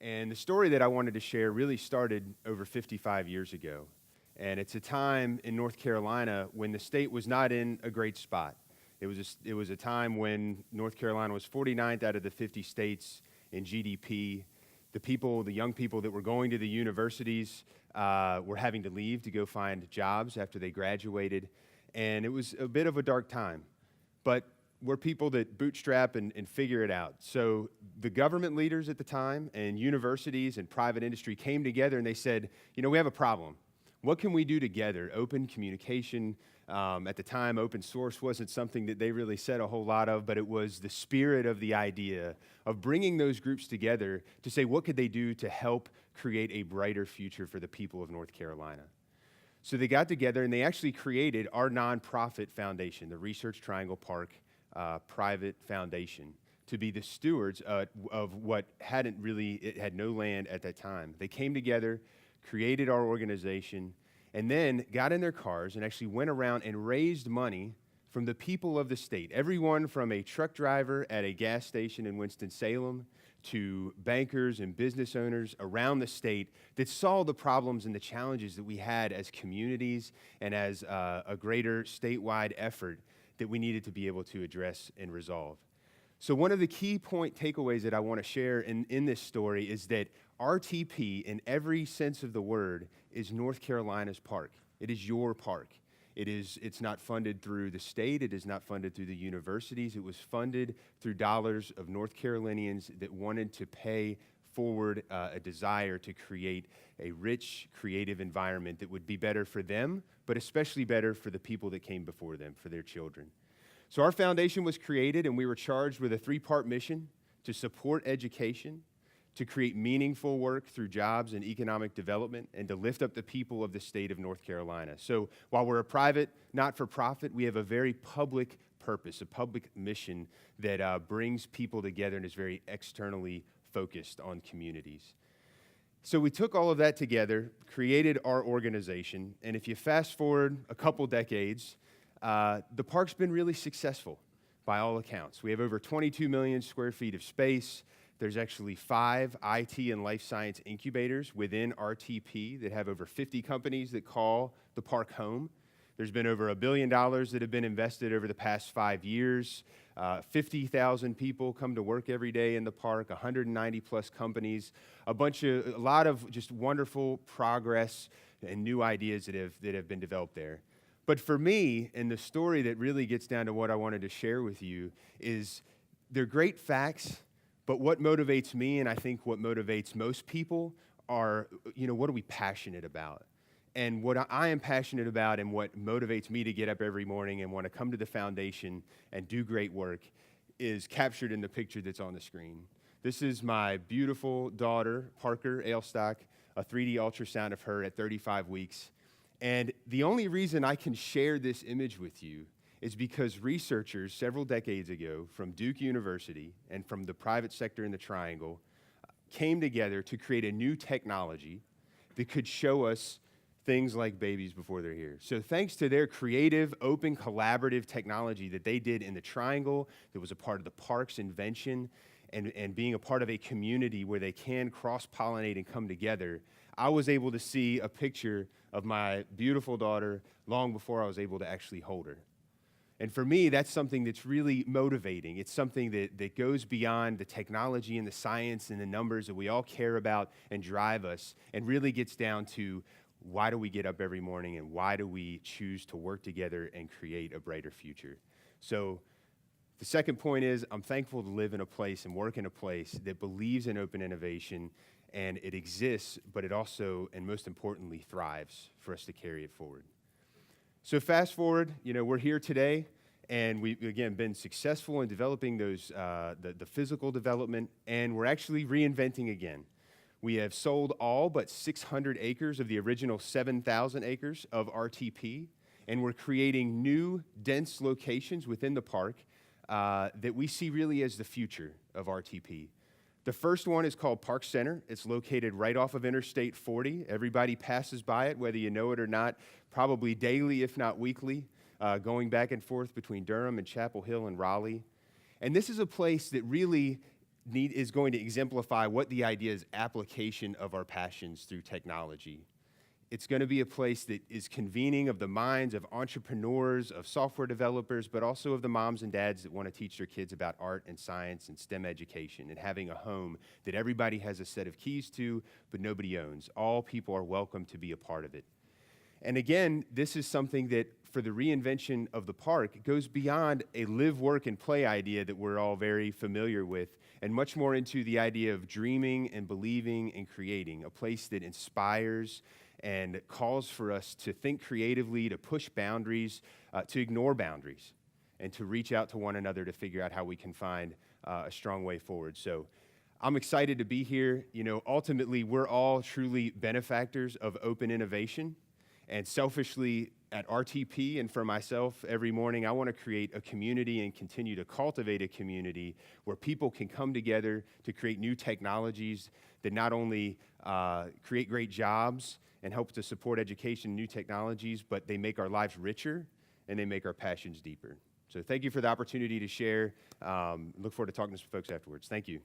And the story that I wanted to share really started over 55 years ago. And it's a time in North Carolina when the state was not in a great spot. It was a time when North Carolina was 49th out of the 50 states in GDP. The young people that were going to the universities were having to leave to go find jobs after they graduated. And it was a bit of a dark time. But we're people that bootstrap and figure it out. So the government leaders at the time and universities and private industry came together and they said, we have a problem. What can we do together? Open communication. At the time, open source wasn't something that they really said a whole lot of, but it was the spirit of the idea of bringing those groups together to say, what could they do to help create a brighter future for the people of North Carolina? So they got together and they actually created our nonprofit foundation, the Research Triangle Park Private Foundation, to be the stewards of what it had no land at that time. They came together, created our organization, and then got in their cars and actually went around and raised money from the people of the state. Everyone from a truck driver at a gas station in Winston-Salem to bankers and business owners around the state that saw the problems and the challenges that we had as communities and as a greater statewide effort that we needed to be able to address and resolve. So one of the key point takeaways that I want to share in this story is that RTP, in every sense of the word, is North Carolina's park. It is your park. It's not funded through the state. It is not funded through the universities. It was funded through dollars of North Carolinians that wanted to pay forward a desire to create a rich, creative environment that would be better for them, but especially better for the people that came before them, for their children. So our foundation was created, and we were charged with a 3-part mission to support education, to create meaningful work through jobs and economic development, and to lift up the people of the state of North Carolina. So while we're a private, not-for-profit, we have a very public purpose, a public mission that brings people together and is very externally focused on communities. So we took all of that together, created our organization, and if you fast forward a couple decades, the park's been really successful by all accounts. We have over 22 million square feet of space. There's actually 5 IT and life science incubators within RTP that have over 50 companies that call the park home. There's been over $1 billion that have been invested over the past 5 years. 50,000 people come to work every day in the park, 190 plus companies, a lot of just wonderful progress and new ideas that have been developed there. But for me, and the story that really gets down to what I wanted to share with you is they're great facts, but what motivates me, and I think what motivates most people, are, what are we passionate about? And what I am passionate about and what motivates me to get up every morning and want to come to the foundation and do great work is captured in the picture that's on the screen. This is my beautiful daughter, Parker Ailstock, a 3D ultrasound of her at 35 weeks. And the only reason I can share this image with you is because researchers several decades ago from Duke University and from the private sector in the Triangle came together to create a new technology that could show us things like babies before they're here. So thanks to their creative, open, collaborative technology that they did in the Triangle, that was a part of the park's invention, and being a part of a community where they can cross-pollinate and come together, I was able to see a picture of my beautiful daughter long before I was able to actually hold her. And for me, that's something that's really motivating. It's something that goes beyond the technology and the science and the numbers that we all care about and drive us, and really gets down to why do we get up every morning and why do we choose to work together and create a brighter future. So the second point is I'm thankful to live in a place and work in a place that believes in open innovation, and it exists, but it also, and most importantly, thrives for us to carry it forward. So fast forward, we're here today, and we've, again, been successful in developing those the physical development, and we're actually reinventing again. We have sold all but 600 acres of the original 7,000 acres of RTP, and we're creating new, dense locations within the park that we see really as the future of RTP. The first one is called Park Center. It's located right off of Interstate 40. Everybody passes by it, whether you know it or not, probably daily, if not weekly, going back and forth between Durham and Chapel Hill and Raleigh. And this is a place that really is going to exemplify what the idea is application of our passions through technology. It's going to be a place that is convening of the minds of entrepreneurs, of software developers, but also of the moms and dads that want to teach their kids about art and science and STEM education, and having a home that everybody has a set of keys to, but nobody owns. All people are welcome to be a part of it. And again, this is something that, for the reinvention of the park, goes beyond a live, work, and play idea that we're all very familiar with, and much more into the idea of dreaming and believing and creating, a place that inspires and calls for us to think creatively, to push boundaries, to ignore boundaries, and to reach out to one another to figure out how we can find a strong way forward. So I'm excited to be here. You know, ultimately, we're all truly benefactors of open innovation. And selfishly, at RTP and for myself, every morning, I want to create a community and continue to cultivate a community where people can come together to create new technologies that not only create great jobs and help to support education and new technologies, but they make our lives richer and they make our passions deeper. So thank you for the opportunity to share. Look forward to talking to some folks afterwards. Thank you.